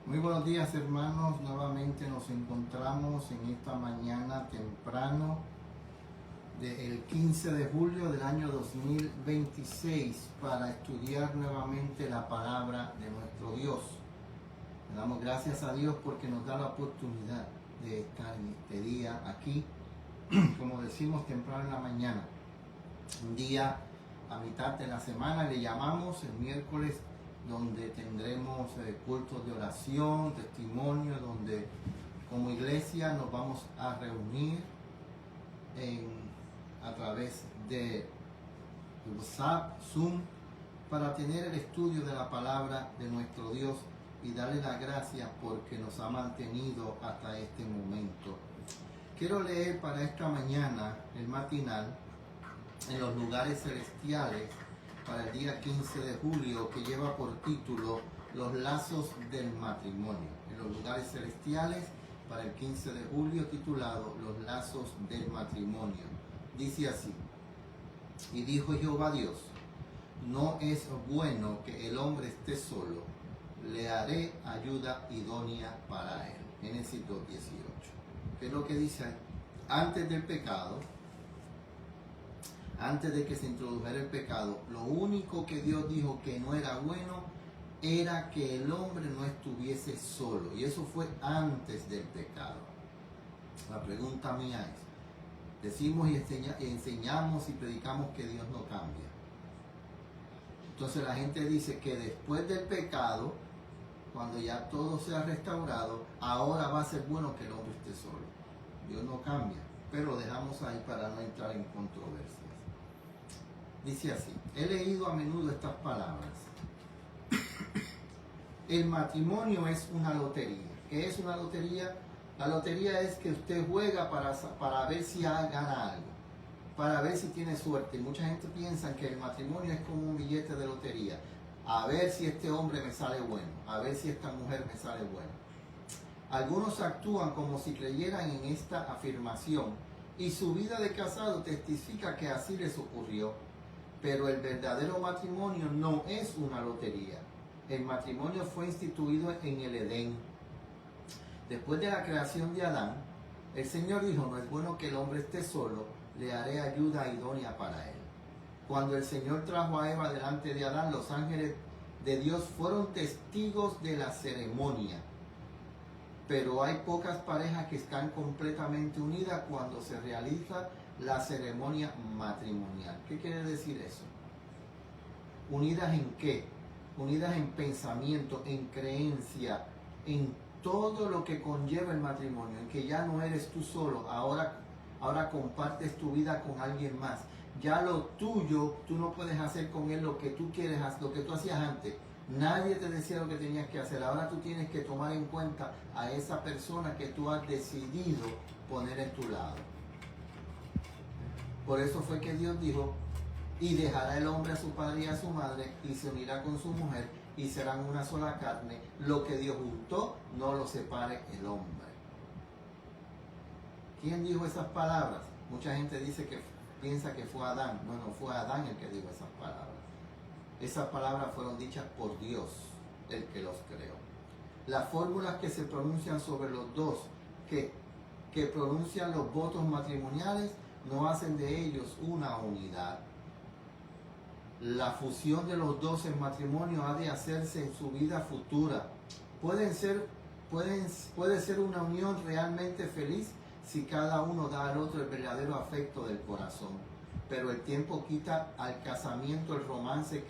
Muy buenos días, hermanos. Nuevamente nos encontramos en esta mañana temprano del 15 de julio del año 2026 para estudiar nuevamente la palabra de nuestro Dios. Le damos gracias a Dios porque nos da la oportunidad de estar en este día aquí, como decimos, temprano en la mañana. Un día a mitad de la semana le llamamos el miércoles, donde tendremos cultos de oración, testimonio, donde como iglesia nos vamos a reunir a través de WhatsApp, Zoom, para tener el estudio de la palabra de nuestro Dios y darle las gracias porque nos ha mantenido hasta este momento. Quiero leer para esta mañana el matinal en los lugares celestiales para el día 15 de julio, que lleva por título Los lazos del matrimonio. En los lugares celestiales para el 15 de julio, titulado Los lazos del matrimonio. Dice así: y dijo Jehová Dios, no es bueno que el hombre esté solo, le haré ayuda idónea para él. Génesis 2:18. ¿Qué es lo que dice? Antes del pecado, antes de que se introdujera el pecado, lo único que Dios dijo que no era bueno era que el hombre no estuviese solo. Y eso fue antes del pecado. La pregunta mía es, decimos y enseñamos y predicamos que Dios no cambia. Entonces la gente dice que después del pecado, cuando ya todo se ha restaurado, ahora va a ser bueno que el hombre esté solo. Dios no cambia, pero lo dejamos ahí para no entrar en controversias. Dice así: he leído a menudo estas palabras. El matrimonio es una lotería. ¿Qué es una lotería? La lotería es que usted juega para ver si gana algo, para ver si tiene suerte. Y mucha gente piensa que el matrimonio es como un billete de lotería. A ver si este hombre me sale bueno, a ver si esta mujer me sale buena. Algunos actúan como si creyeran en esta afirmación y su vida de casado testifica que así les ocurrió. Pero el verdadero matrimonio no es una lotería. El matrimonio fue instituido en el Edén. Después de la creación de Adán, el Señor dijo, no es bueno que el hombre esté solo, le haré ayuda idónea para él. Cuando el Señor trajo a Eva delante de Adán, los ángeles de Dios fueron testigos de la ceremonia. Pero hay pocas parejas que están completamente unidas cuando se realiza la ceremonia matrimonial. ¿Qué quiere decir eso? ¿Unidas en qué? Unidas en pensamiento, en creencia, en todo lo que conlleva el matrimonio, en que ya no eres tú solo, ahora compartes tu vida con alguien más. Ya lo tuyo, tú no puedes hacer con él lo que tú quieres, lo que tú hacías antes. Nadie te decía lo que tenías que hacer. Ahora tú tienes que tomar en cuenta a esa persona que tú has decidido poner en tu lado. Por eso fue que Dios dijo, y dejará el hombre a su padre y a su madre, y se unirá con su mujer, y serán una sola carne. Lo que Dios juntó, no lo separe el hombre. ¿Quién dijo esas palabras? Mucha gente piensa que fue Adán. No fue Adán el que dijo esas palabras. Esas palabras fueron dichas por Dios, el que los creó. Las fórmulas que se pronuncian sobre los dos, que pronuncian los votos matrimoniales, no hacen de ellos una unidad. La fusión de los dos en matrimonio ha de hacerse en su vida futura. Puede ser una unión realmente feliz si cada uno da al otro el verdadero afecto del corazón. Pero el tiempo quita al casamiento el romance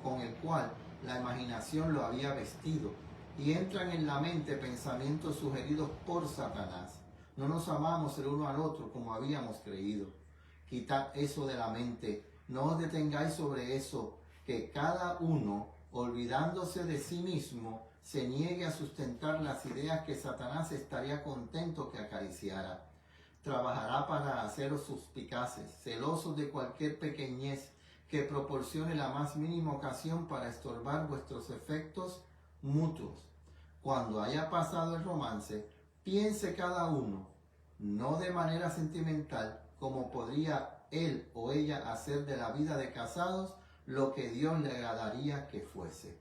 con el cual la imaginación lo había vestido, y entran en la mente pensamientos sugeridos por Satanás. No nos amamos el uno al otro como habíamos creído. Quitad eso de la mente. No os detengáis sobre eso, que cada uno, olvidándose de sí mismo, se niegue a sustentar las ideas que Satanás estaría contento que acariciara. Trabajará para haceros suspicaces, celosos de cualquier pequeñez que proporcione la más mínima ocasión para estorbar vuestros efectos mutuos. Cuando haya pasado el romance, piense cada uno, no de manera sentimental, como podría él o ella hacer de la vida de casados lo que Dios le agradaría que fuese.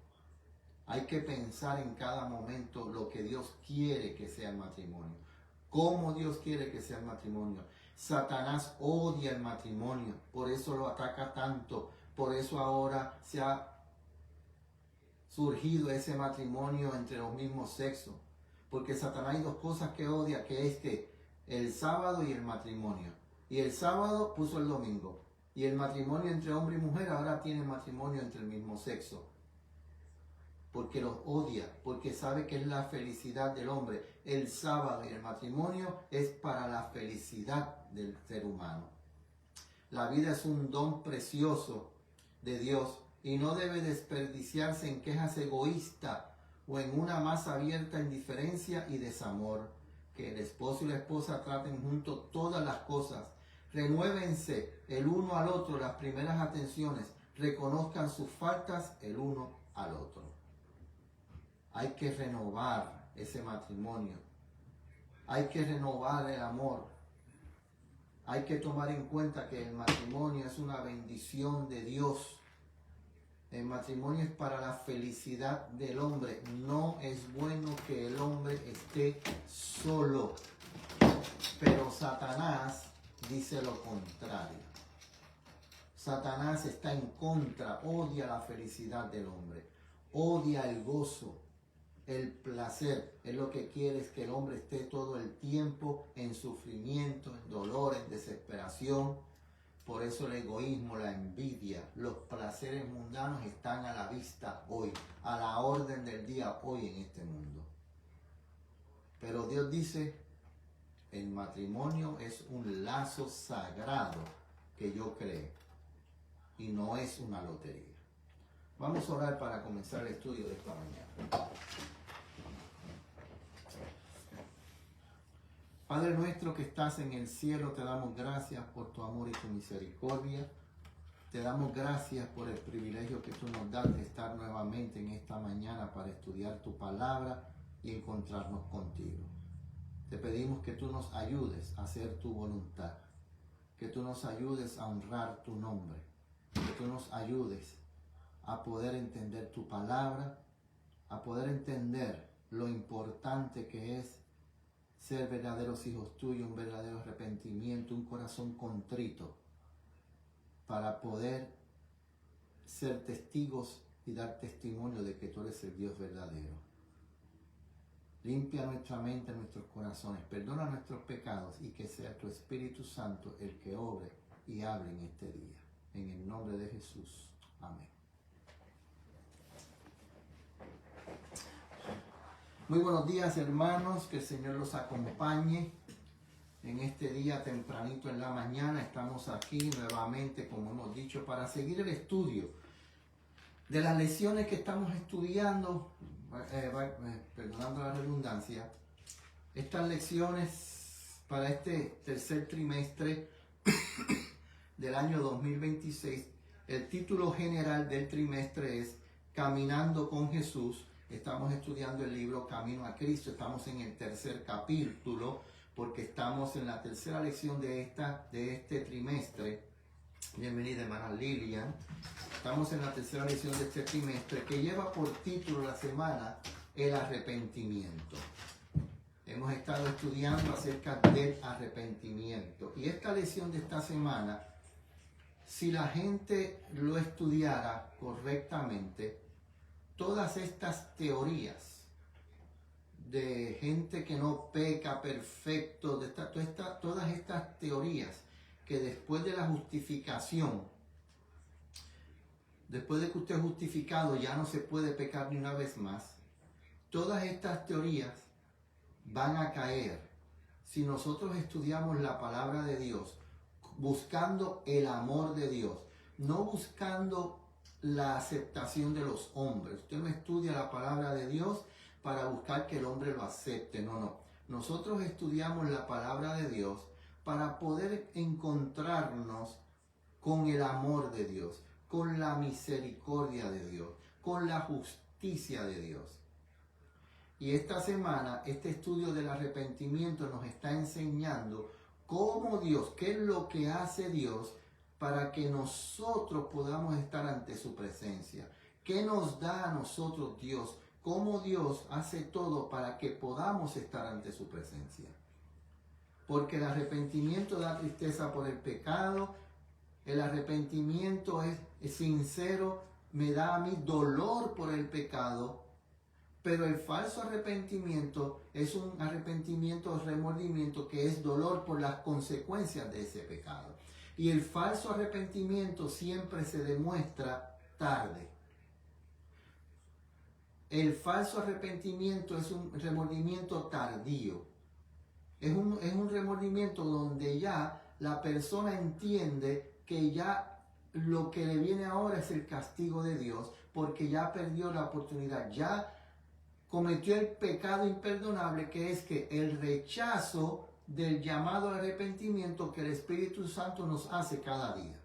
Hay que pensar en cada momento lo que Dios quiere que sea el matrimonio, cómo Dios quiere que sea el matrimonio. Satanás odia el matrimonio, por eso lo ataca tanto, por eso ahora se ha surgido ese matrimonio entre los mismos sexos, porque Satanás hay dos cosas que odia, que es que el sábado y el matrimonio, y el sábado puso el domingo, y el matrimonio entre hombre y mujer ahora tiene matrimonio entre el mismo sexo, porque los odia, porque sabe que es la felicidad del hombre. El sábado y el matrimonio es para la felicidad del ser humano. La vida es un don precioso de Dios y no debe desperdiciarse en quejas egoístas o en una más abierta indiferencia y desamor. Que el esposo y la esposa traten juntos todas las cosas. Renuévense el uno al otro las primeras atenciones. Reconozcan sus faltas el uno al otro. Hay que renovar ese matrimonio. Hay que renovar el amor. Hay que tomar en cuenta que el matrimonio es una bendición de Dios. El matrimonio es para la felicidad del hombre. No es bueno que el hombre esté solo. Pero Satanás dice lo contrario. Satanás está en contra, odia la felicidad del hombre, odia el gozo. El placer es lo que quiere, es que el hombre esté todo el tiempo en sufrimiento, en dolor, en desesperación. Por eso el egoísmo, la envidia, los placeres mundanos están a la vista hoy, a la orden del día hoy en este mundo. Pero Dios dice, el matrimonio es un lazo sagrado que yo creé y no es una lotería. Vamos a orar para comenzar el estudio de esta mañana. Padre nuestro que estás en el cielo, te damos gracias por tu amor y tu misericordia. Te damos gracias por el privilegio que tú nos das de estar nuevamente en esta mañana para estudiar tu palabra y encontrarnos contigo. Te pedimos que tú nos ayudes a hacer tu voluntad, que tú nos ayudes a honrar tu nombre, que tú nos ayudes a poder entender tu palabra, a poder entender lo importante que es ser verdaderos hijos tuyos, un verdadero arrepentimiento, un corazón contrito, para poder ser testigos y dar testimonio de que tú eres el Dios verdadero. Limpia nuestra mente, nuestros corazones, perdona nuestros pecados y que sea tu Espíritu Santo el que obre y hable en este día. En el nombre de Jesús. Amén. Muy buenos días, hermanos, que el Señor los acompañe en este día tempranito en la mañana. Estamos aquí nuevamente, como hemos dicho, para seguir el estudio de las lecciones que estamos estudiando, perdonando la redundancia, estas lecciones para este tercer trimestre del año 2026. El título general del trimestre es Caminando con Jesús. Estamos estudiando el libro Camino a Cristo. Estamos en el tercer capítulo porque estamos en la tercera lección de este trimestre. Bienvenida, hermana Lilian. Estamos en la tercera lección de este trimestre que lleva por título la semana el arrepentimiento. Hemos estado estudiando acerca del arrepentimiento. Y esta lección de esta semana, si la gente lo estudiara correctamente, todas estas teorías de gente que no peca perfecto, todas estas teorías que después de la justificación, después de que usted es justificado ya no se puede pecar ni una vez más, todas estas teorías van a caer si nosotros estudiamos la palabra de Dios buscando el amor de Dios, no buscando la aceptación de los hombres. Usted no estudia la palabra de Dios para buscar que el hombre lo acepte, no. Nosotros estudiamos la palabra de Dios para poder encontrarnos con el amor de Dios, con la misericordia de Dios, con la justicia de Dios. Y esta semana, este estudio del arrepentimiento nos está enseñando cómo Dios, qué es lo que hace Dios para que nosotros podamos estar ante su presencia. ¿Qué nos da a nosotros Dios? ¿Cómo Dios hace todo para que podamos estar ante su presencia? Porque el arrepentimiento da tristeza por el pecado, el arrepentimiento es sincero, me da a mí dolor por el pecado, pero el falso arrepentimiento es un arrepentimiento, remordimiento que es dolor por las consecuencias de ese pecado. Y el falso arrepentimiento siempre se demuestra tarde. El falso arrepentimiento es un remordimiento tardío. Es un remordimiento donde ya la persona entiende que ya lo que le viene ahora es el castigo de Dios, porque ya perdió la oportunidad, ya cometió el pecado imperdonable, que es que el rechazo del llamado al arrepentimiento que el Espíritu Santo nos hace cada día.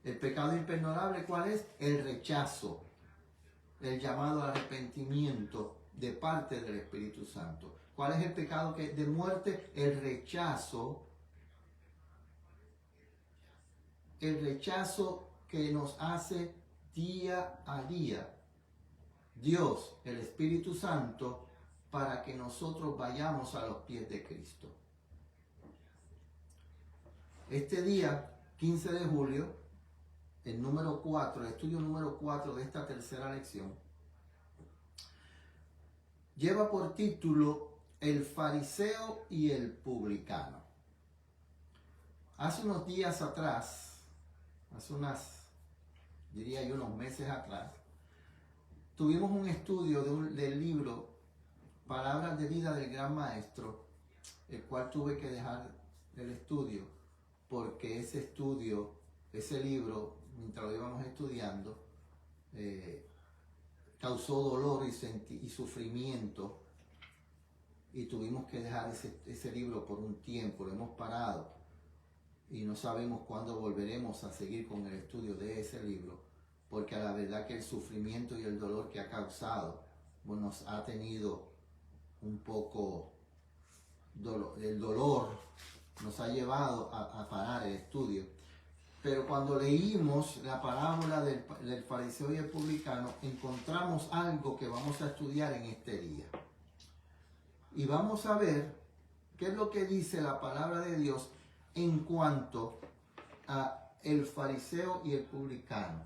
El pecado imperdonable, ¿cuál es? El rechazo, el llamado al arrepentimiento de parte del Espíritu Santo. ¿Cuál es el pecado de muerte? El rechazo que nos hace día a día Dios, el Espíritu Santo, para que nosotros vayamos a los pies de Cristo. Este día, 15 de julio, el número 4, el estudio número 4 de esta tercera lección, lleva por título El fariseo y el publicano. Hace unos días atrás, diría yo unos meses atrás, tuvimos un estudio del libro Palabras de Vida del Gran Maestro, el cual tuve que dejar el estudio porque ese libro, mientras lo íbamos estudiando, causó dolor y sufrimiento, y tuvimos que dejar ese libro por un tiempo. Lo hemos parado y no sabemos cuándo volveremos a seguir con el estudio de ese libro, porque a la verdad que el sufrimiento y el dolor que ha causado nos ha tenido un poco, el dolor nos ha llevado a parar el estudio. Pero cuando leímos la parábola del fariseo y el publicano, encontramos algo que vamos a estudiar en este día. Y vamos a ver qué es lo que dice la palabra de Dios en cuanto a el fariseo y el publicano.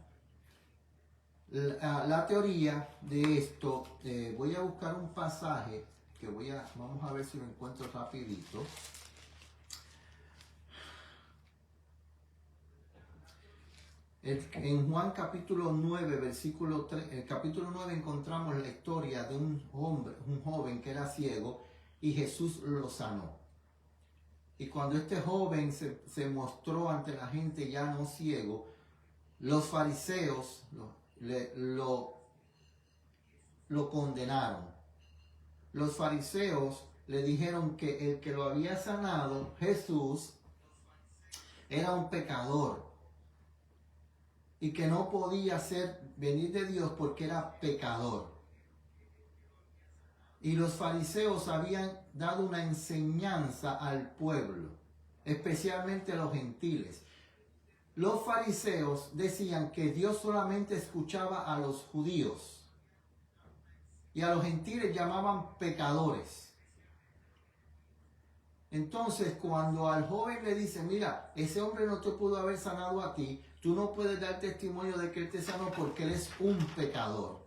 La teoría de esto, voy a buscar un pasaje que vamos a ver si lo encuentro rapidito. En Juan capítulo 9, versículo 3, el capítulo 9 encontramos la historia de un joven que era ciego y Jesús lo sanó. Y cuando este joven se mostró ante la gente ya no ciego, los fariseos lo condenaron. Los fariseos le dijeron que el que lo había sanado, Jesús, era un pecador y que no podía venir de Dios porque era pecador. Y los fariseos habían dado una enseñanza al pueblo, especialmente a los gentiles. Los fariseos decían que Dios solamente escuchaba a los judíos y a los gentiles llamaban pecadores. Entonces, cuando al joven le dicen, mira, ese hombre no te pudo haber sanado a ti, tú no puedes dar testimonio de que él te sanó porque él es un pecador.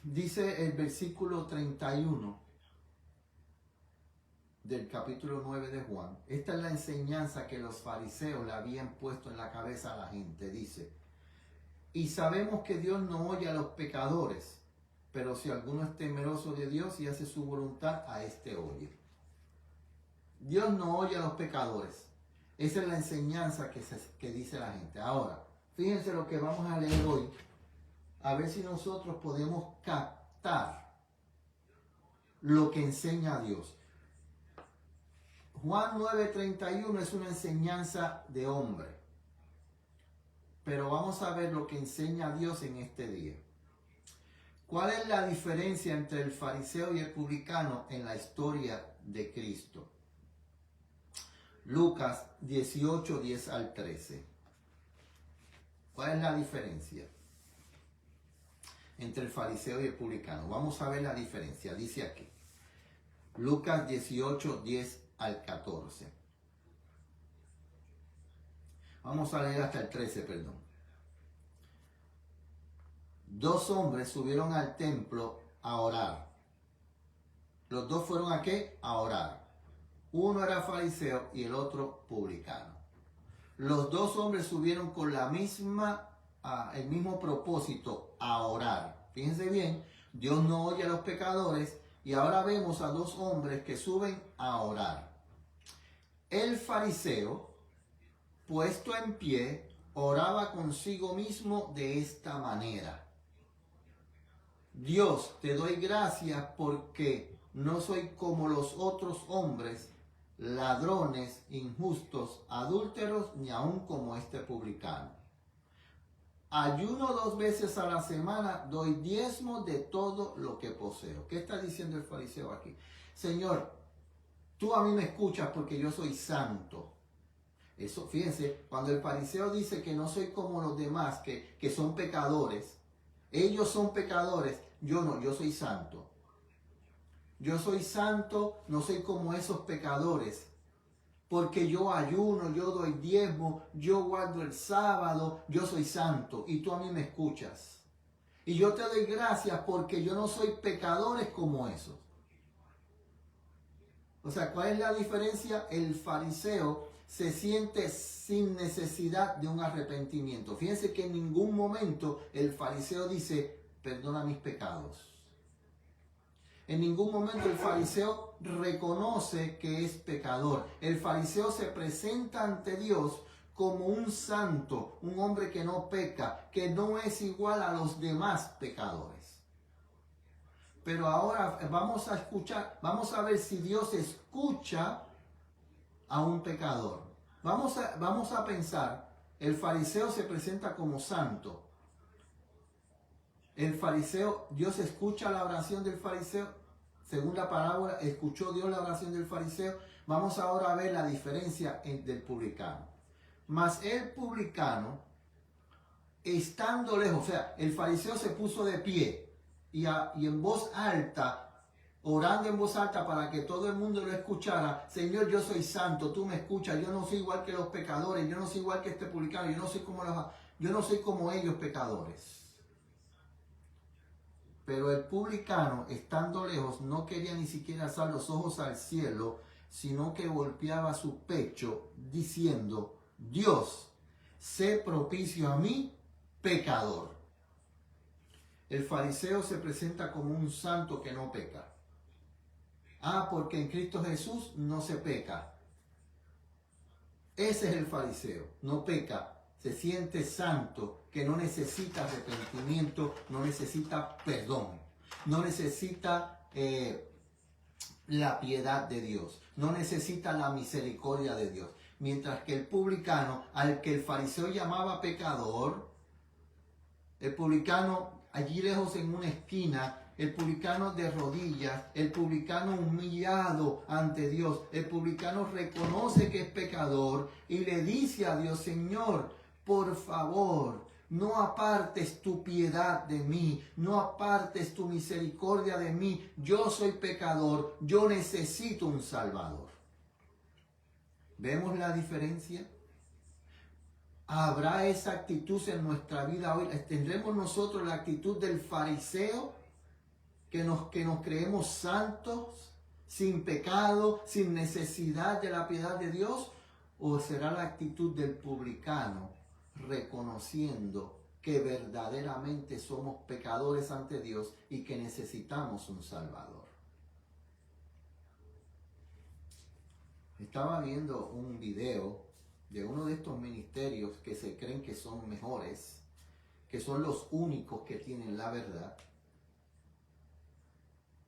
Dice el versículo 31 del capítulo 9 de Juan. Esta es la enseñanza que los fariseos le habían puesto en la cabeza a la gente. Dice, y sabemos que Dios no oye a los pecadores, pero si alguno es temeroso de Dios y hace su voluntad, a este oye. Dios no oye a los pecadores. Esa es la enseñanza que dice la gente. Ahora, fíjense lo que vamos a leer hoy, a ver si nosotros podemos captar lo que enseña Dios. Juan 9:31 es una enseñanza de hombre, pero vamos a ver lo que enseña Dios en este día. ¿Cuál es la diferencia entre el fariseo y el publicano en la historia de Cristo? Lucas 18, 10 al 13. ¿Cuál es la diferencia entre el fariseo y el publicano? Vamos a ver la diferencia. Dice aquí, Lucas 18, 10 al 14. Vamos a leer hasta el 13, perdón. Dos hombres subieron al templo a orar. Los dos fueron ¿a qué? A orar. Uno era fariseo y el otro publicano. Los dos hombres subieron con el mismo propósito, a orar. Fíjense bien, Dios no oye a los pecadores y ahora vemos a dos hombres que suben a orar. El fariseo, puesto en pie, oraba consigo mismo de esta manera: Dios, te doy gracias porque no soy como los otros hombres, ladrones, injustos, adúlteros, ni aun como este publicano. Ayuno 2 veces a la semana, doy diezmo de todo lo que poseo. ¿Qué está diciendo el fariseo aquí? Señor, tú a mí me escuchas porque yo soy santo. Eso, fíjense, cuando el fariseo dice que no soy como los demás, que son pecadores, ellos son pecadores, yo no, yo soy santo. Yo soy santo, no soy como esos pecadores, porque yo ayuno, yo doy diezmo, yo guardo el sábado, yo soy santo y tú a mí me escuchas. Y yo te doy gracias porque yo no soy pecadores como esos. O sea, ¿cuál es la diferencia? El fariseo se siente sin necesidad de un arrepentimiento. Fíjense que en ningún momento el fariseo dice, perdona mis pecados. En ningún momento el fariseo reconoce que es pecador. El fariseo se presenta ante Dios como un santo, un hombre que no peca, que no es igual a los demás pecadores. Pero ahora vamos a escuchar, vamos a ver si Dios escucha a un pecador. Vamos a pensar, el fariseo se presenta como santo. El fariseo, Dios escucha la oración del fariseo. Según la parábola, escuchó Dios la oración del fariseo. Vamos ahora a ver la diferencia del publicano. Mas el publicano, estando lejos, o sea, el fariseo se puso de pie y en voz alta, orando en voz alta para que todo el mundo lo escuchara: Señor, yo soy santo, tú me escuchas, yo no soy igual que los pecadores, yo no soy igual que este publicano, yo no soy como ellos pecadores. Pero el publicano, estando lejos, no quería ni siquiera alzar los ojos al cielo, sino que golpeaba su pecho, diciendo: Dios, sé propicio a mí, pecador. El fariseo se presenta como un santo que no peca. Porque en Cristo Jesús no se peca. Ese es el fariseo, no peca. Se siente santo, que no necesita arrepentimiento, no necesita perdón, no necesita la piedad de Dios, no necesita la misericordia de Dios. Mientras que el publicano, al que el fariseo llamaba pecador, el publicano allí lejos en una esquina, el publicano de rodillas, el publicano humillado ante Dios, el publicano reconoce que es pecador y le dice a Dios: Señor, por favor, no apartes tu piedad de mí, no apartes tu misericordia de mí. Yo soy pecador, yo necesito un Salvador. ¿Vemos la diferencia? ¿Habrá esa actitud en nuestra vida hoy? ¿Tendremos nosotros la actitud del fariseo, que nos creemos santos, sin pecado, sin necesidad de la piedad de Dios? ¿O será la actitud del publicano, reconociendo que verdaderamente somos pecadores ante Dios y que necesitamos un Salvador? Estaba viendo un video de uno de estos ministerios que se creen que son mejores, que son los únicos que tienen la verdad.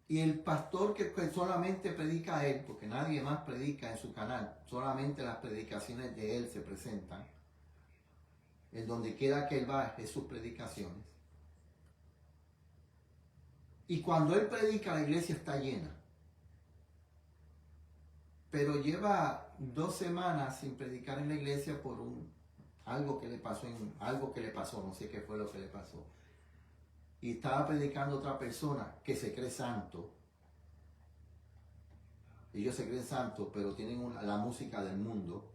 Y el pastor que solamente predica a él, porque nadie más predica en su canal, solamente las predicaciones de él se presentan, en donde quiera que él va es sus predicaciones. Y cuando él predica, la iglesia está llena. pero lleva 2 semanas sin predicar en la iglesia por algo que le pasó, no sé qué fue lo que le pasó. Y estaba predicando otra persona que se cree santo. Ellos se creen santos, pero tienen la música del mundo.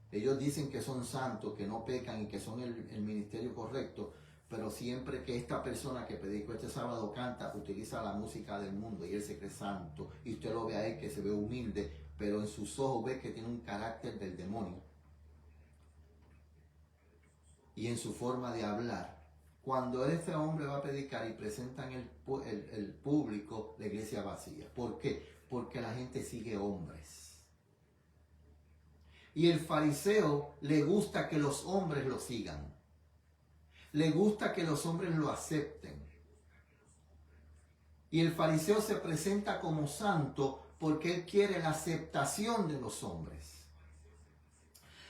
Ellos dicen que son santos, que no pecan y que son el ministerio correcto, pero siempre que esta persona que predicó este sábado canta, utiliza la música del mundo y él se cree santo. Y usted lo ve a él que se ve humilde, pero en sus ojos ve que tiene un carácter del demonio. Y en su forma de hablar. Cuando este hombre va a predicar y presentan el público, la iglesia vacía. ¿Por qué? Porque la gente sigue hombres. Y el fariseo le gusta que los hombres lo sigan. Le gusta que los hombres lo acepten. Y el fariseo se presenta como santo porque él quiere la aceptación de los hombres.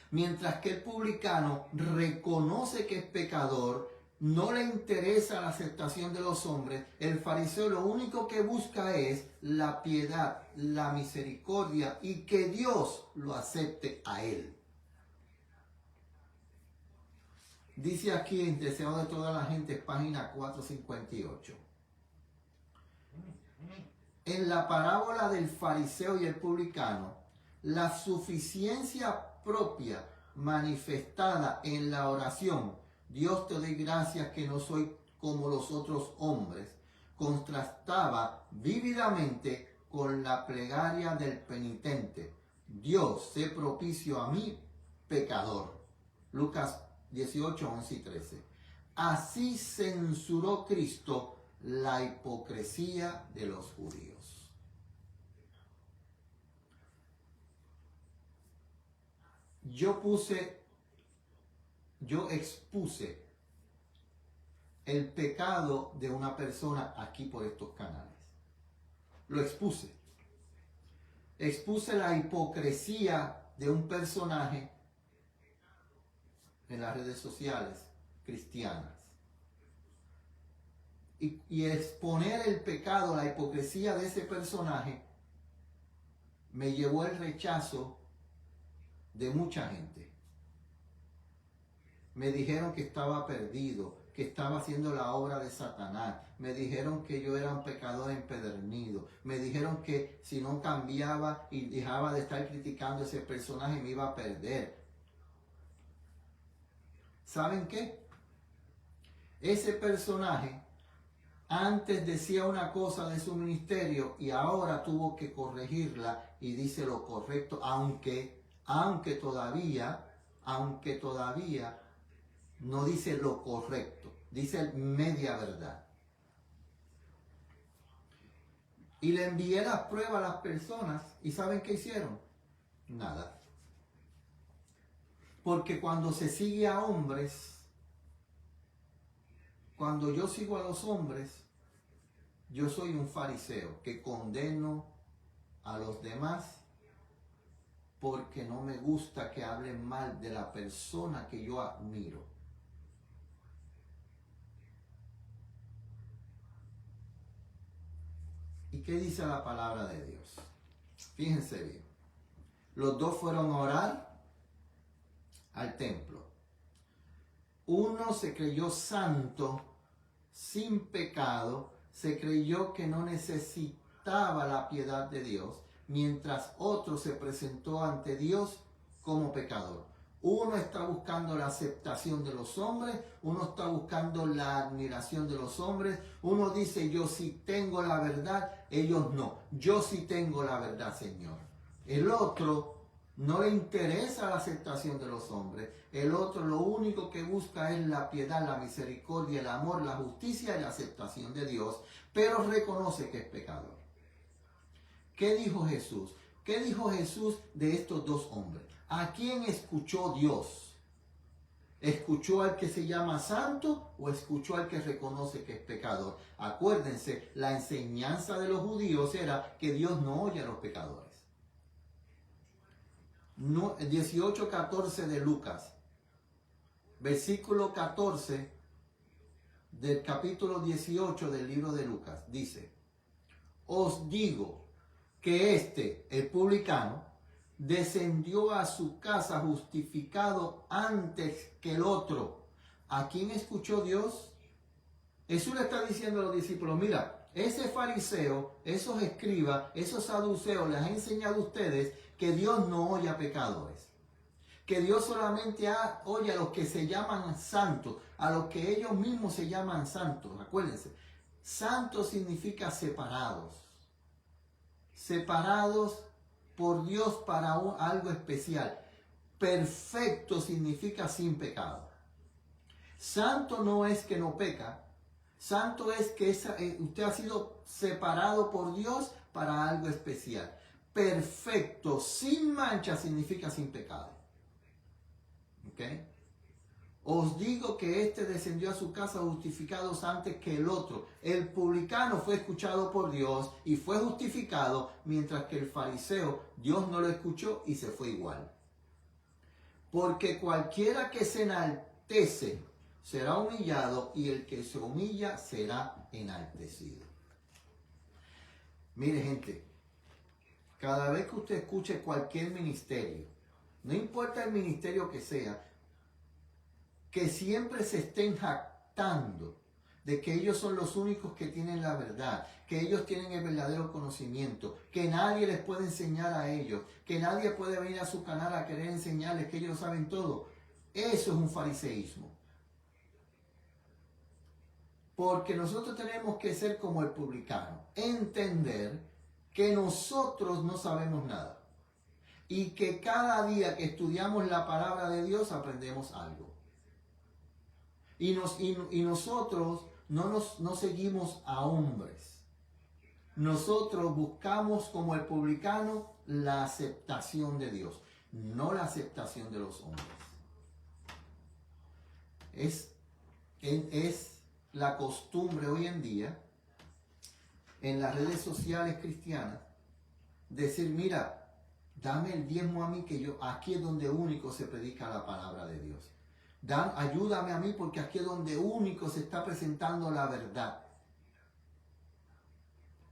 Mientras que el publicano reconoce que es pecador, no le interesa la aceptación de los hombres, el fariseo lo único que busca es la piedad, la misericordia y que Dios lo acepte a él. Dice aquí en Deseo de toda la gente, página 458. En la parábola del fariseo y el publicano, la suficiencia propia manifestada en la oración, Dios te doy gracias que no soy como los otros hombres, contrastaba vívidamente con la plegaria del penitente. Dios, sé propicio a mí, pecador. Lucas 18, 11 y 13. Así censuró Cristo la hipocresía de los judíos. Yo expuse el pecado de una persona aquí por estos canales. Lo expuse. Expuse la hipocresía de un personaje en las redes sociales cristianas. Y exponer el pecado, la hipocresía de ese personaje, me llevó al rechazo de mucha gente. Me dijeron que estaba perdido, que estaba haciendo la obra de Satanás. Me dijeron que yo era un pecador empedernido. Me dijeron que si no cambiaba y dejaba de estar criticando ese personaje me iba a perder. ¿Saben qué? Ese personaje antes decía una cosa de su ministerio y ahora tuvo que corregirla y dice lo correcto, aunque todavía no dice lo correcto, dice media verdad. Y le envié las pruebas a las personas y ¿saben qué hicieron? Nada. Porque cuando se sigue a hombres, cuando yo sigo a los hombres, yo soy un fariseo que condeno a los demás porque no me gusta que hablen mal de la persona que yo admiro. ¿Y qué dice la palabra de Dios? Fíjense bien. Los dos fueron a orar al templo. Uno se creyó santo, sin pecado, se creyó que no necesitaba la piedad de Dios, mientras otro se presentó ante Dios como pecador. Uno está buscando la aceptación de los hombres, uno está buscando la admiración de los hombres, uno dice yo sí tengo la verdad, ellos no, yo sí tengo la verdad, Señor. El otro no le interesa la aceptación de los hombres, el otro lo único que busca es la piedad, la misericordia, el amor, la justicia y la aceptación de Dios, pero reconoce que es pecador. ¿Qué dijo Jesús? ¿Qué dijo Jesús de estos dos hombres? ¿A quién escuchó Dios? ¿Escuchó al que se llama santo o escuchó al que reconoce que es pecador? Acuérdense, la enseñanza de los judíos era que Dios no oye a los pecadores. 18:14 de Lucas, versículo 14 del capítulo 18 del libro de Lucas, dice: os digo que el publicano, descendió a su casa justificado antes que el otro. ¿A quién escuchó Dios? Jesús le está diciendo a los discípulos, mira, ese fariseo, esos escribas, esos saduceos les ha enseñado a ustedes que Dios no oye a pecadores. Que Dios solamente oye a los que se llaman santos, a los que ellos mismos se llaman santos. Acuérdense, santo significa separados. Separados por Dios para algo especial. Perfecto significa sin pecado. Santo no es que no peca. Santo es que usted ha sido separado por Dios para algo especial. Perfecto, sin mancha, significa sin pecado. ¿Ok? Os digo que descendió a su casa justificado antes que el otro. El publicano fue escuchado por Dios y fue justificado, mientras que el fariseo, Dios no lo escuchó y se fue igual. Porque cualquiera que se enaltece será humillado, y el que se humilla será enaltecido. Mire, gente, cada vez que usted escuche cualquier ministerio, no importa el ministerio que sea, que siempre se estén jactando de que ellos son los únicos que tienen la verdad, que ellos tienen el verdadero conocimiento, que nadie les puede enseñar a ellos, que nadie puede venir a su canal a querer enseñarles que ellos saben todo. Eso es un fariseísmo. Porque nosotros tenemos que ser como el publicano, entender que nosotros no sabemos nada y que cada día que estudiamos la palabra de Dios aprendemos algo. Y nosotros no seguimos a hombres. Nosotros buscamos como el publicano la aceptación de Dios, no la aceptación de los hombres. Es la costumbre hoy en día en las redes sociales cristianas decir, mira, dame el diezmo a mí, que aquí es donde único se predica la palabra de Dios. Ayúdame a mí, porque aquí es donde único se está presentando la verdad.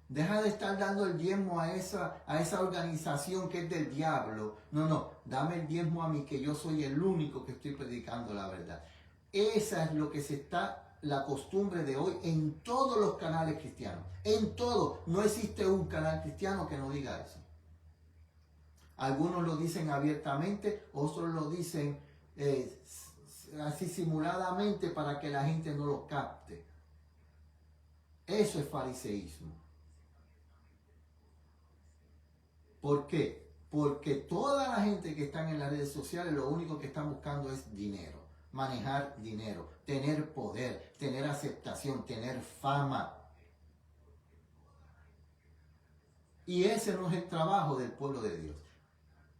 Deja de estar dando el diezmo a esa organización que es del diablo. No, dame el diezmo a mí, que yo soy el único que estoy predicando la verdad. Esa es lo que la costumbre de hoy en todos los canales cristianos. En todo. No existe un canal cristiano que no diga eso. Algunos lo dicen abiertamente, otros lo dicen así simuladamente para que la gente no lo capte. Eso es fariseísmo. ¿Por qué? Porque toda la gente que está en las redes sociales lo único que están buscando es dinero, manejar dinero, tener poder, tener aceptación, tener fama. Y ese no es el trabajo del pueblo de Dios.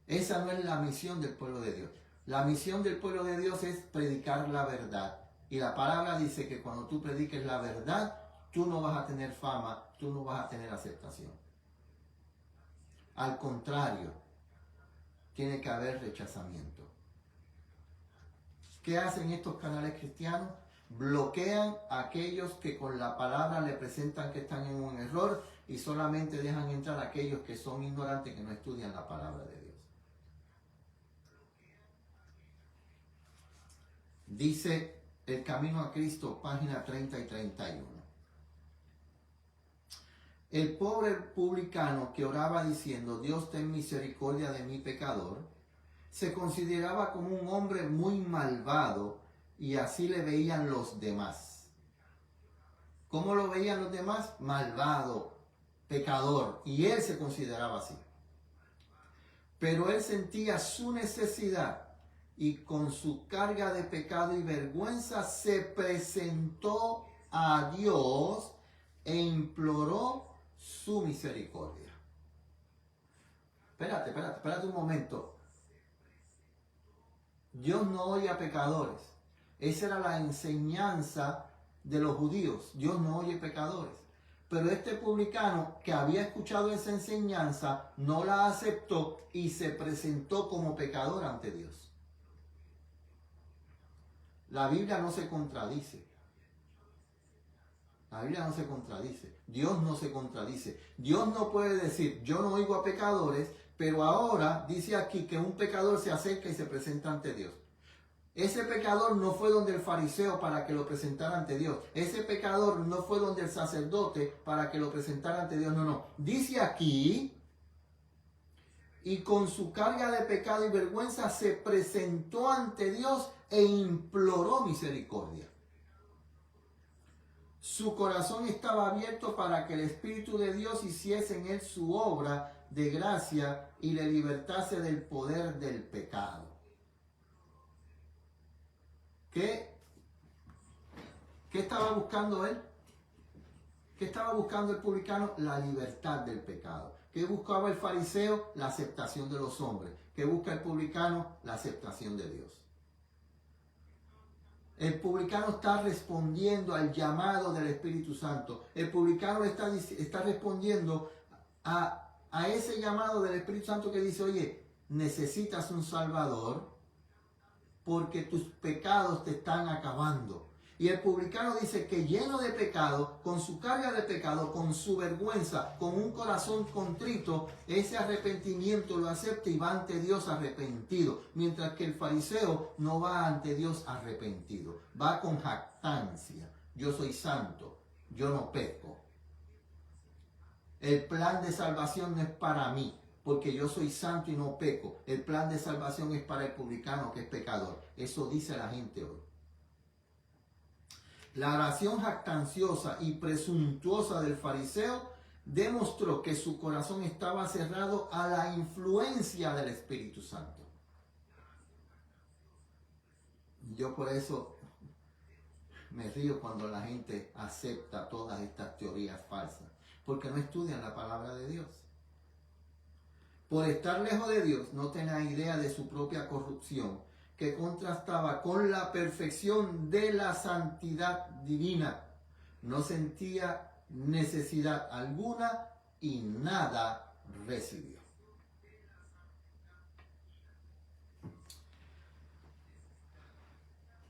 Esa no es la misión del pueblo de Dios. La misión del pueblo de Dios es predicar la verdad. Y la palabra dice que cuando tú prediques la verdad, tú no vas a tener fama, tú no vas a tener aceptación. Al contrario, tiene que haber rechazamiento. ¿Qué hacen estos canales cristianos? Bloquean a aquellos que con la palabra le presentan que están en un error y solamente dejan entrar a aquellos que son ignorantes, que no estudian la palabra de Dios. Dice El Camino a Cristo, página 30 y 31. El pobre publicano que oraba diciendo, Dios ten misericordia de mi pecador, se consideraba como un hombre muy malvado, y así le veían los demás. ¿Cómo lo veían los demás? Malvado, pecador, y él se consideraba así. Pero él sentía su necesidad y con su carga de pecado y vergüenza se presentó a Dios e imploró su misericordia. Espérate un momento. Dios no oye a pecadores. Esa era la enseñanza de los judíos. Dios no oye pecadores. Pero este publicano que había escuchado esa enseñanza no la aceptó y se presentó como pecador ante Dios. La Biblia no se contradice. La Biblia no se contradice. Dios no se contradice. Dios no puede decir, yo no oigo a pecadores, pero ahora dice aquí que un pecador se acerca y se presenta ante Dios. Ese pecador no fue donde el fariseo para que lo presentara ante Dios. Ese pecador no fue donde el sacerdote para que lo presentara ante Dios. No, no. Dice aquí, y con su carga de pecado y vergüenza se presentó ante Dios e imploró misericordia. Su corazón estaba abierto para que el Espíritu de Dios hiciese en él su obra de gracia y le libertase del poder del pecado. ¿Qué estaba buscando él? ¿Qué estaba buscando el publicano? La libertad del pecado. ¿Qué buscaba el fariseo? La aceptación de los hombres. ¿Qué busca el publicano? La aceptación de Dios. El publicano está respondiendo al llamado del Espíritu Santo. El publicano está respondiendo a ese llamado del Espíritu Santo que dice, oye, necesitas un Salvador porque tus pecados te están acabando. Y el publicano dice que lleno de pecado, con su carga de pecado, con su vergüenza, con un corazón contrito, ese arrepentimiento lo acepta y va ante Dios arrepentido. Mientras que el fariseo no va ante Dios arrepentido, va con jactancia. Yo soy santo, yo no peco. El plan de salvación no es para mí, porque yo soy santo y no peco. El plan de salvación es para el publicano que es pecador. Eso dice la gente hoy. La oración jactanciosa y presuntuosa del fariseo demostró que su corazón estaba cerrado a la influencia del Espíritu Santo. Yo por eso me río cuando la gente acepta todas estas teorías falsas, porque no estudian la palabra de Dios. Por estar lejos de Dios, no tenía idea de su propia corrupción, que contrastaba con la perfección de la santidad divina. No sentía necesidad alguna y nada recibió.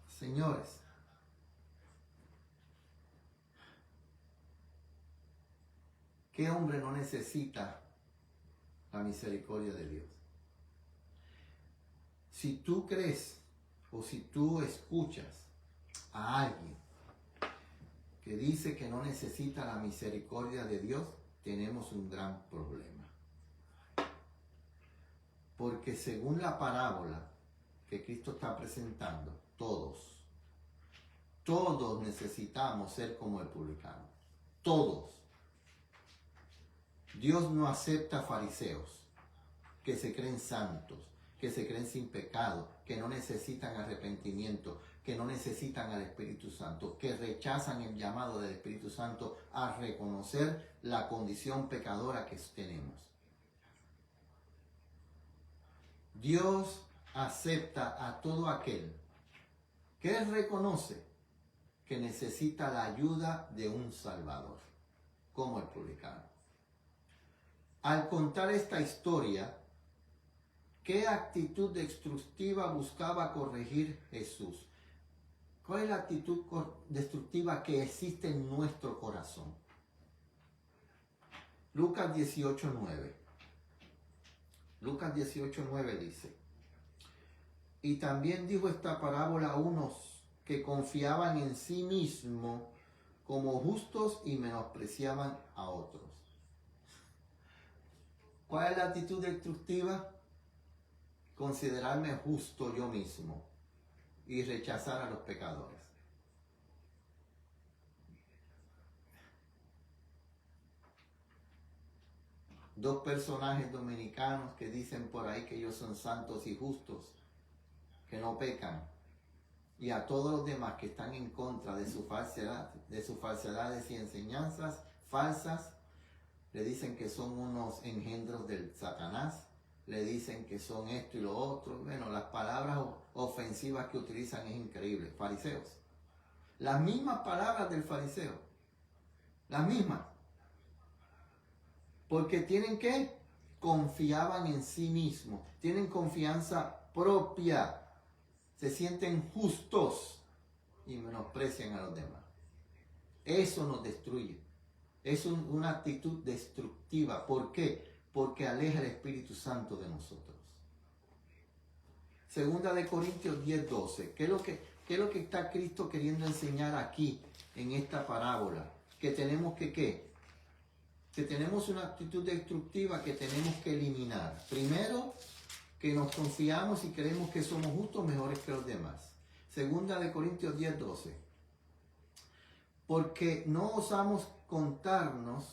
Señores, ¿qué hombre no necesita la misericordia de Dios? Si tú crees o si tú escuchas a alguien que dice que no necesita la misericordia de Dios, tenemos un gran problema. Porque según la parábola que Cristo está presentando, todos necesitamos ser como el publicano. Todos. Dios no acepta fariseos que se creen santos, que se creen sin pecado, que no necesitan arrepentimiento, que no necesitan al Espíritu Santo, que rechazan el llamado del Espíritu Santo a reconocer la condición pecadora que tenemos. Dios acepta a todo aquel que reconoce que necesita la ayuda de un Salvador, como el publicano. Al contar esta historia, ¿qué actitud destructiva buscaba corregir Jesús? ¿Cuál es la actitud destructiva que existe en nuestro corazón? Lucas 18:9. Lucas 18:9 dice, y también dijo esta parábola a unos que confiaban en sí mismos como justos y menospreciaban a otros. ¿Cuál es la actitud destructiva? Considerarme justo yo mismo y rechazar a los pecadores. Dos personajes dominicanos que dicen por ahí que ellos son santos y justos, que no pecan, y a todos los demás que están en contra de sus falsedades y enseñanzas falsas, le dicen que son unos engendros del Satanás, le dicen que son esto y lo otro. Bueno, las palabras ofensivas que utilizan es increíble. Fariseos. Las mismas palabras del fariseo. Las mismas. Porque tienen que confiaban en sí mismos. Tienen confianza propia. Se sienten justos y menosprecian a los demás. Eso nos destruye. Es una actitud destructiva. ¿Por qué? Porque aleja el Espíritu Santo de nosotros. Segunda de Corintios 10:12. ¿Qué es lo que está Cristo queriendo enseñar aquí en esta parábola? Que tenemos que ¿qué? Que tenemos una actitud destructiva que tenemos que eliminar. Primero, que nos confiamos y creemos que somos justos mejores que los demás. Segunda de Corintios 10:12. Porque no osamos contarnos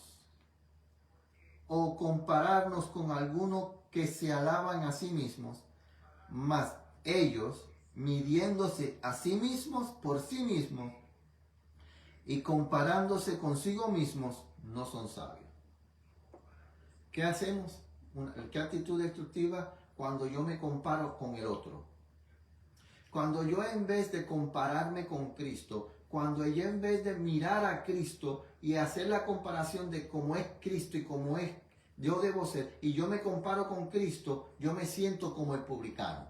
o compararnos con algunos que se alaban a sí mismos, mas ellos, midiéndose a sí mismos por sí mismos y comparándose consigo mismos, no son sabios. ¿Qué hacemos? ¿Qué actitud destructiva? Cuando yo me comparo con el otro. Cuando yo en vez de compararme con Cristo, cuando yo en vez de mirar a Cristo y hacer la comparación de cómo es Cristo y cómo es yo debo ser, y yo me comparo con Cristo, yo me siento como el publicano.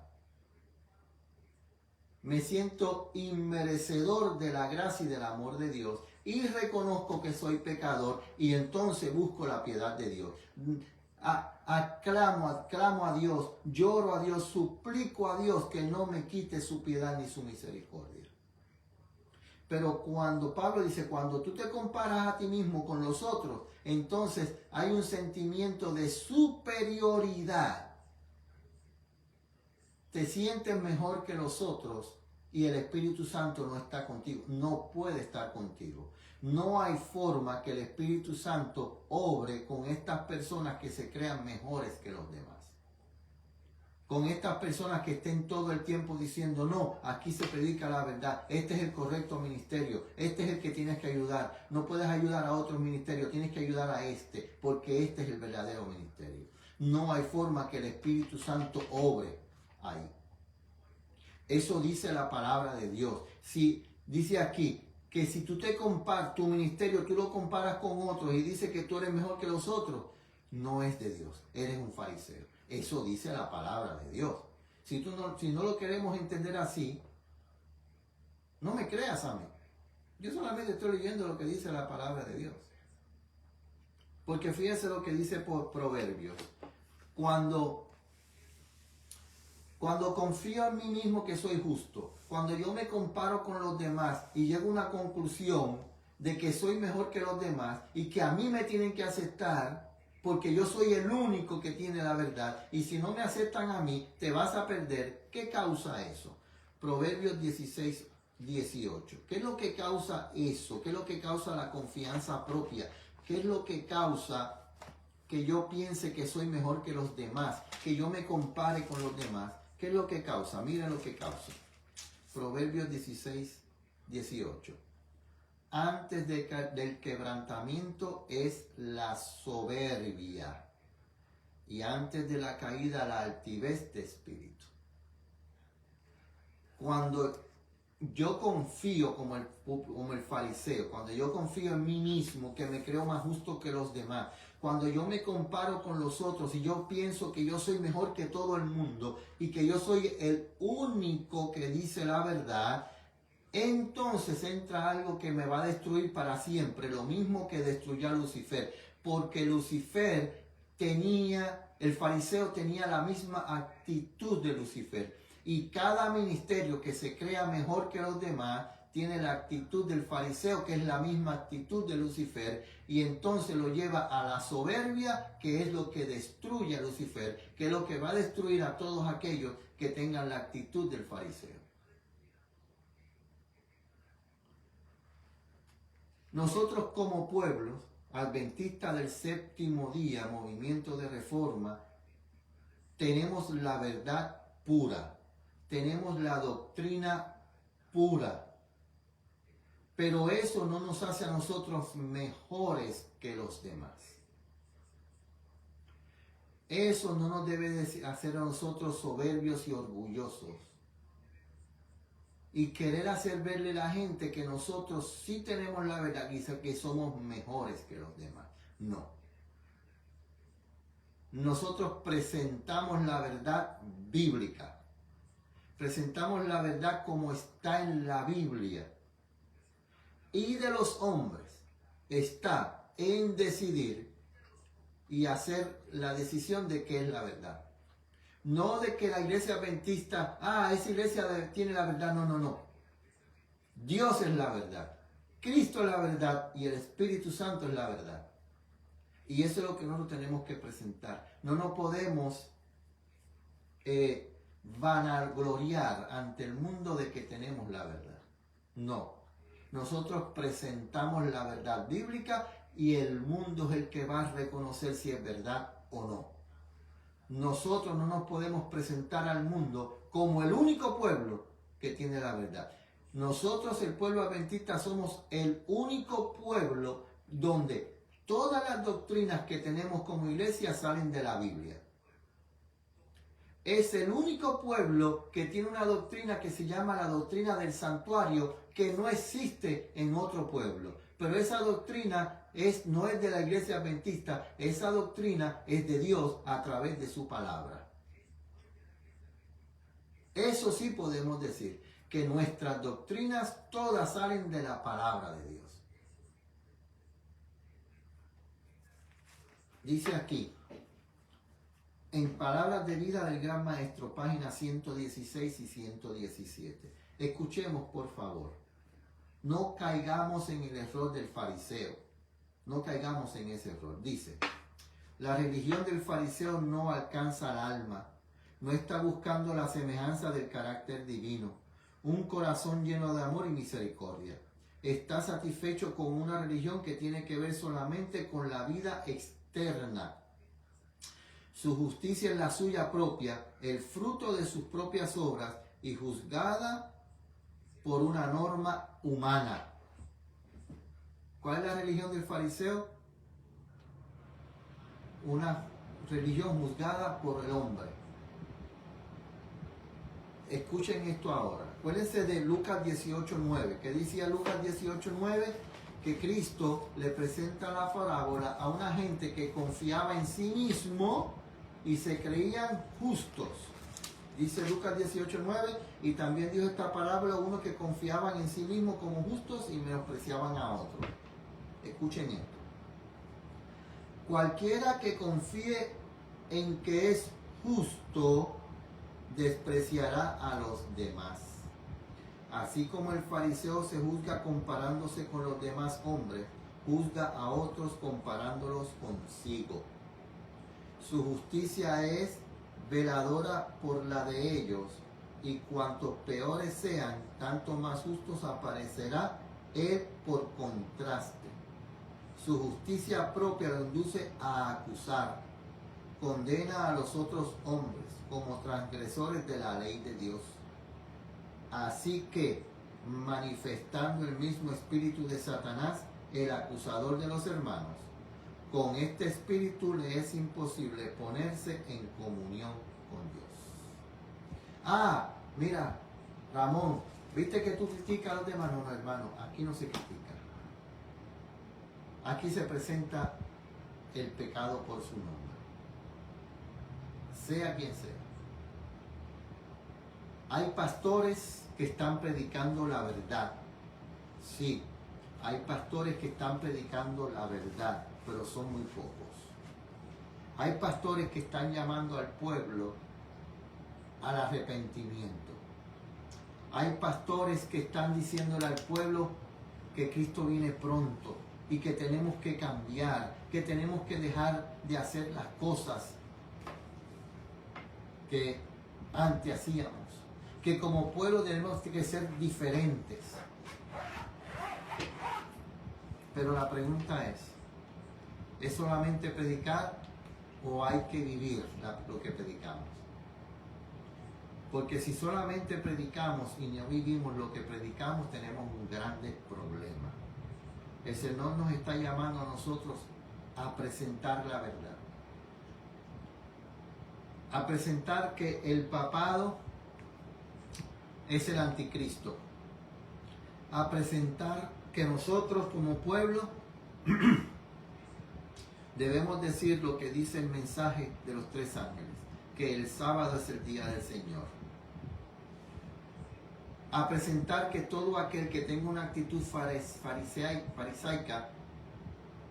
Me siento inmerecedor de la gracia y del amor de Dios y reconozco que soy pecador y entonces busco la piedad de Dios. Aclamo a Dios, lloro a Dios, suplico a Dios que no me quite su piedad ni su misericordia. Pero cuando Pablo dice, cuando tú te comparas a ti mismo con los otros, entonces hay un sentimiento de superioridad. Te sientes mejor que los otros y el Espíritu Santo no está contigo, no puede estar contigo. No hay forma que el Espíritu Santo obre con estas personas que se crean mejores que los demás. Con estas personas que estén todo el tiempo diciendo, no, aquí se predica la verdad, este es el correcto ministerio, este es el que tienes que ayudar, no puedes ayudar a otro ministerio, tienes que ayudar a este, porque este es el verdadero ministerio. No hay forma que el Espíritu Santo obre ahí. Eso dice la palabra de Dios. Si dice aquí que si tú te comparas, tu ministerio, tú lo comparas con otros y dice que tú eres mejor que los otros, no es de Dios, eres un fariseo. Eso dice la palabra de Dios. Si no lo queremos entender así, no me creas a mí. Yo solamente estoy leyendo lo que dice la palabra de Dios. Porque fíjese lo que dice por Proverbios. Cuando confío en mí mismo que soy justo, cuando yo me comparo con los demás y llego a una conclusión de que soy mejor que los demás y que a mí me tienen que aceptar porque yo soy el único que tiene la verdad y si no me aceptan a mí, te vas a perder. ¿Qué causa eso? Proverbios 16:18. ¿Qué es lo que causa eso? ¿Qué es lo que causa la confianza propia? ¿Qué es lo que causa que yo piense que soy mejor que los demás? Que yo me compare con los demás. ¿Qué es lo que causa? Miren lo que causa. Proverbios 16:18. Antes del quebrantamiento es la soberbia y antes de la caída la altivez de espíritu. Cuando yo confío como el fariseo, cuando yo confío en mí mismo, que me creo más justo que los demás, cuando yo me comparo con los otros y yo pienso que yo soy mejor que todo el mundo y que yo soy el único que dice la verdad, entonces entra algo que me va a destruir para siempre, lo mismo que destruyó a Lucifer, porque el fariseo tenía la misma actitud de Lucifer, y cada ministerio que se crea mejor que los demás tiene la actitud del fariseo, que es la misma actitud de Lucifer, y entonces lo lleva a la soberbia, que es lo que destruye a Lucifer, que es lo que va a destruir a todos aquellos que tengan la actitud del fariseo. Nosotros como pueblo adventista del séptimo día, movimiento de reforma, tenemos la verdad pura, tenemos la doctrina pura, pero eso no nos hace a nosotros mejores que los demás. Eso no nos debe hacer a nosotros soberbios y orgullosos. Y querer hacer verle a la gente que nosotros sí tenemos la verdad, quizá que somos mejores que los demás. No. Nosotros presentamos la verdad bíblica. Presentamos la verdad como está en la Biblia. y de los hombres está en decidir y hacer la decisión de qué es la verdad. No de que la iglesia adventista, esa iglesia tiene la verdad. No, no, no. Dios es la verdad. Cristo es la verdad y el Espíritu Santo es la verdad. Y eso es lo que nosotros tenemos que presentar. No nos podemos vanagloriar ante el mundo de que tenemos la verdad. No. Nosotros presentamos la verdad bíblica y el mundo es el que va a reconocer si es verdad o no. Nosotros no nos podemos presentar al mundo como el único pueblo que tiene la verdad. Nosotros, el pueblo adventista, somos el único pueblo donde todas las doctrinas que tenemos como iglesia salen de la Biblia. Es el único pueblo que tiene una doctrina que se llama la doctrina del santuario, que no existe en otro pueblo. Pero esa doctrina no es de la iglesia adventista, esa doctrina es de Dios a través de su palabra. Eso sí podemos decir, que nuestras doctrinas todas salen de la palabra de Dios. Dice aquí, en Palabras de Vida del Gran Maestro, páginas 116 y 117. Escuchemos, por favor. No caigamos en el error del fariseo. No caigamos en ese error. Dice, la religión del fariseo no alcanza al alma. No está buscando la semejanza del carácter divino. Un corazón lleno de amor y misericordia. Está satisfecho con una religión que tiene que ver solamente con la vida externa. Su justicia es la suya propia, el fruto de sus propias obras y juzgada por una norma humana. ¿Cuál es la religión del fariseo? Una religión juzgada por el hombre. Escuchen esto ahora. Acuérdense de Lucas 18:9. ¿Qué decía Lucas 18:9? Que Cristo le presenta la parábola a una gente que confiaba en sí mismo y se creían justos. Dice Lucas 18:9, y también dijo esta parábola a unos que confiaban en sí mismos como justos y menospreciaban a otros. Escuchen esto. Cualquiera que confíe en que es justo, despreciará a los demás. Así como el fariseo se juzga comparándose con los demás hombres, juzga a otros comparándolos consigo. Su justicia es veladora por la de ellos, y cuantos peores sean, tanto más justos aparecerá él por contraste. Su justicia propia lo induce a acusar, condena a los otros hombres como transgresores de la ley de Dios. Así que, manifestando el mismo espíritu de Satanás, el acusador de los hermanos, con este espíritu le es imposible ponerse en comunión con Dios. Mira, Ramón, ¿viste que tú criticas a los demás? No, hermano, aquí no se critica. Aquí se presenta el pecado por su nombre, sea quien sea. Hay pastores que están predicando la verdad. Sí, hay pastores que están predicando la verdad, pero son muy pocos. Hay pastores que están llamando al pueblo al arrepentimiento. Hay pastores que están diciéndole al pueblo que Cristo viene pronto y que tenemos que cambiar, que tenemos que dejar de hacer las cosas que antes hacíamos, que como pueblo tenemos que ser diferentes. Pero la pregunta ¿es solamente predicar o hay que vivir lo que predicamos? Porque si solamente predicamos y no vivimos lo que predicamos, tenemos un grande problema. El Señor nos está llamando a nosotros a presentar la verdad. A presentar que el papado es el anticristo. A presentar que nosotros como pueblo debemos decir lo que dice el mensaje de los 3 ángeles, que el sábado es el día del Señor. a presentar que todo aquel que tenga una actitud farisaica,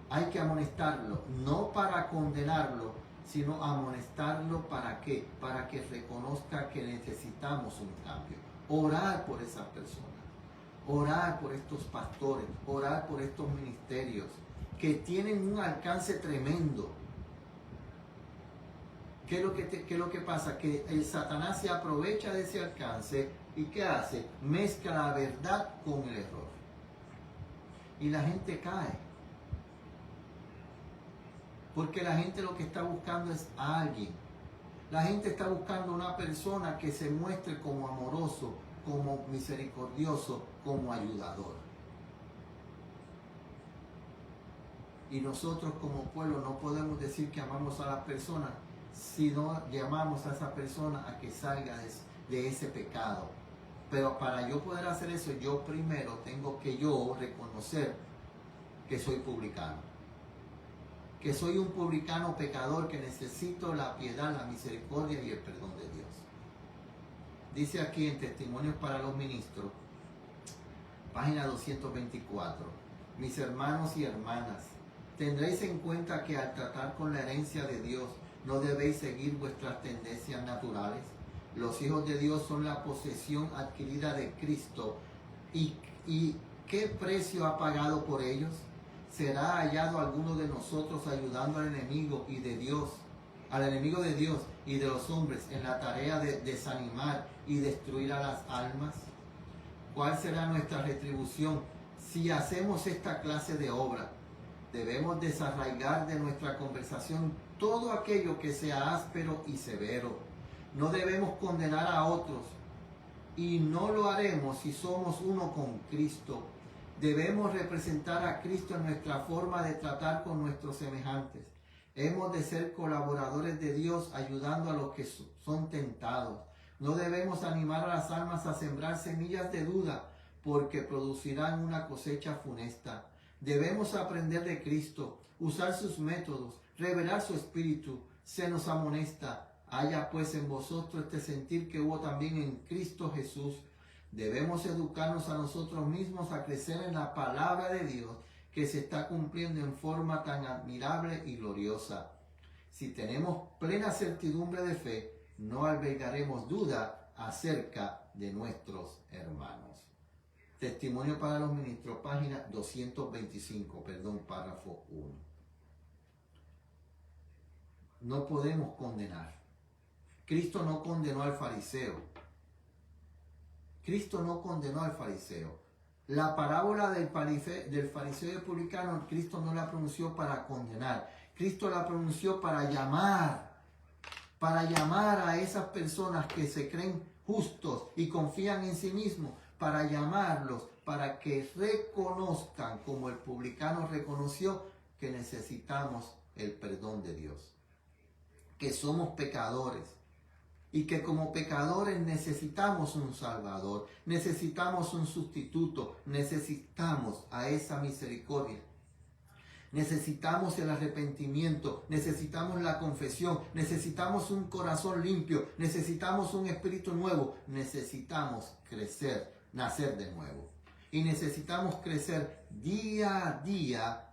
hay que amonestarlo, no para condenarlo, sino amonestarlo ¿para qué? Para que reconozca que necesitamos un cambio. Orar por esas personas, orar por estos pastores, orar por estos ministerios que tienen un alcance tremendo. ¿Qué es lo que pasa? Que el Satanás se aprovecha de ese alcance y ¿qué hace? Mezcla la verdad con el error. Y la gente cae. Porque la gente lo que está buscando es a alguien. La gente está buscando una persona que se muestre como amoroso, como misericordioso, como ayudador. Y nosotros como pueblo no podemos decir que amamos a las personas si no llamamos a esa persona a que salga de ese pecado. Pero para yo poder hacer eso, yo primero tengo que yo reconocer que soy publicano. Que soy un publicano pecador que necesito la piedad, la misericordia y el perdón de Dios. Dice aquí en Testimonios para los Ministros, página 224, mis hermanos y hermanas, tendréis en cuenta que al tratar con la herencia de Dios, no debéis seguir vuestras tendencias naturales. Los hijos de Dios son la posesión adquirida de Cristo. ¿Y qué precio ha pagado por ellos? ¿Será hallado alguno de nosotros ayudando al enemigo y de Dios, al enemigo de Dios y de los hombres en la tarea de desanimar y destruir a las almas? ¿Cuál será nuestra retribución si hacemos esta clase de obra? Debemos desarraigar de nuestra conversación todo aquello que sea áspero y severo. No debemos condenar a otros y no lo haremos si somos uno con Cristo. Debemos representar a Cristo en nuestra forma de tratar con nuestros semejantes. Hemos de ser colaboradores de Dios ayudando a los que son tentados. No debemos animar a las almas a sembrar semillas de duda porque producirán una cosecha funesta. Debemos aprender de Cristo, usar sus métodos, revelar su espíritu. Se nos amonesta. Haya pues en vosotros este sentir que hubo también en Cristo Jesús. Debemos educarnos a nosotros mismos a crecer en la palabra de Dios que se está cumpliendo en forma tan admirable y gloriosa. Si tenemos plena certidumbre de fe, no albergaremos duda acerca de nuestros hermanos. Testimonio para los Ministros, página 225, párrafo 1. No podemos condenar. Cristo no condenó al fariseo. Cristo no condenó al fariseo. La parábola del fariseo y el publicano, Cristo no la pronunció para condenar. Cristo la pronunció para llamar a esas personas que se creen justos y confían en sí mismos, para llamarlos, para que reconozcan, como el publicano reconoció, que necesitamos el perdón de Dios, que somos pecadores y que como pecadores necesitamos un Salvador, necesitamos un sustituto, necesitamos a esa misericordia. Necesitamos el arrepentimiento, necesitamos la confesión, necesitamos un corazón limpio, necesitamos un espíritu nuevo, necesitamos crecer, nacer de nuevo. Y necesitamos crecer día a día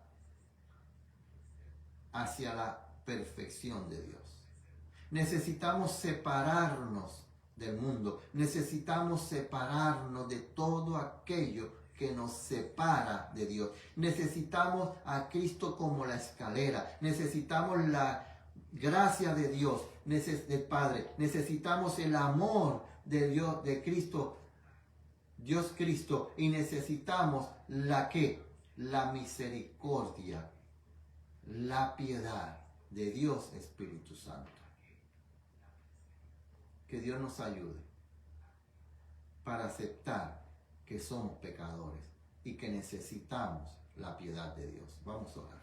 hacia la perfección de Dios. Necesitamos separarnos del mundo, necesitamos separarnos de todo aquello que nos separa de Dios. Necesitamos a Cristo como la escalera. Necesitamos la gracia de Dios, del Padre. Necesitamos el amor de Dios, de Cristo, Dios Cristo. Y necesitamos la misericordia, la piedad de Dios Espíritu Santo. Que Dios nos ayude para aceptar que somos pecadores y que necesitamos la piedad de Dios. Vamos a orar.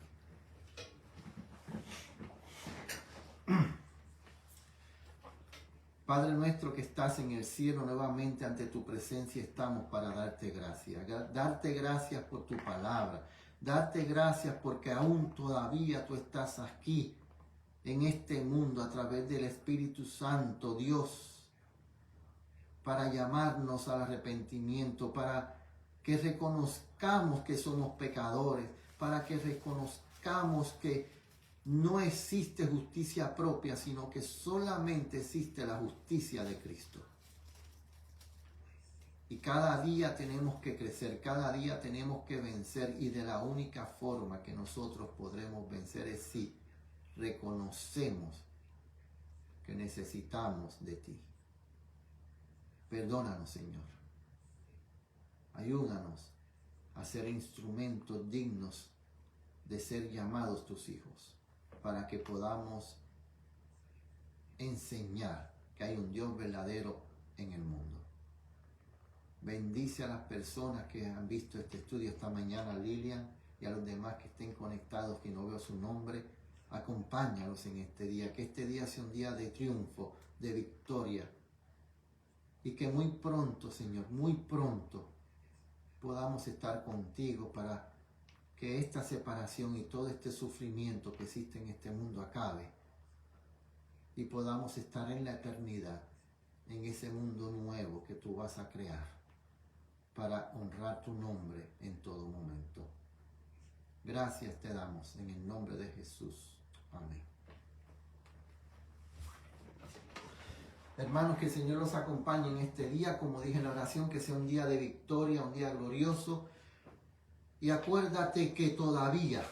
Padre nuestro que estás en el cielo, nuevamente ante tu presencia estamos para darte gracias. Darte gracias por tu palabra. Darte gracias porque aún todavía tú estás aquí en este mundo a través del Espíritu Santo, Dios. para llamarnos al arrepentimiento, para que reconozcamos que somos pecadores, para que reconozcamos que no existe justicia propia, sino que solamente existe la justicia de Cristo. Y cada día tenemos que crecer, cada día tenemos que vencer, y de la única forma que nosotros podremos vencer es si reconocemos que necesitamos de ti. Perdónanos, Señor. Ayúdanos a ser instrumentos dignos de ser llamados tus hijos, para que podamos enseñar que hay un Dios verdadero en el mundo. Bendice a las personas que han visto este estudio esta mañana, a Lilian y a los demás que estén conectados, que no veo su nombre. Acompáñalos en este día, que este día sea un día de triunfo, de victoria, y que muy pronto, Señor, muy pronto podamos estar contigo para que esta separación y todo este sufrimiento que existe en este mundo acabe y podamos estar en la eternidad, en ese mundo nuevo que tú vas a crear para honrar tu nombre en todo momento. Gracias te damos en el nombre de Jesús. Amén. Hermanos, que el Señor los acompañe en este día, como dije en la oración, que sea un día de victoria, un día glorioso. Y acuérdate que todavía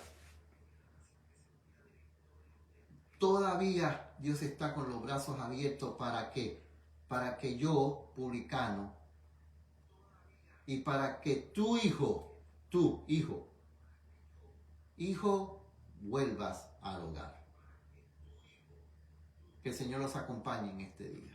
Dios está con los brazos abiertos para que yo, publicano, y para que tu hijo, vuelvas al hogar. Que el Señor los acompañe en este día.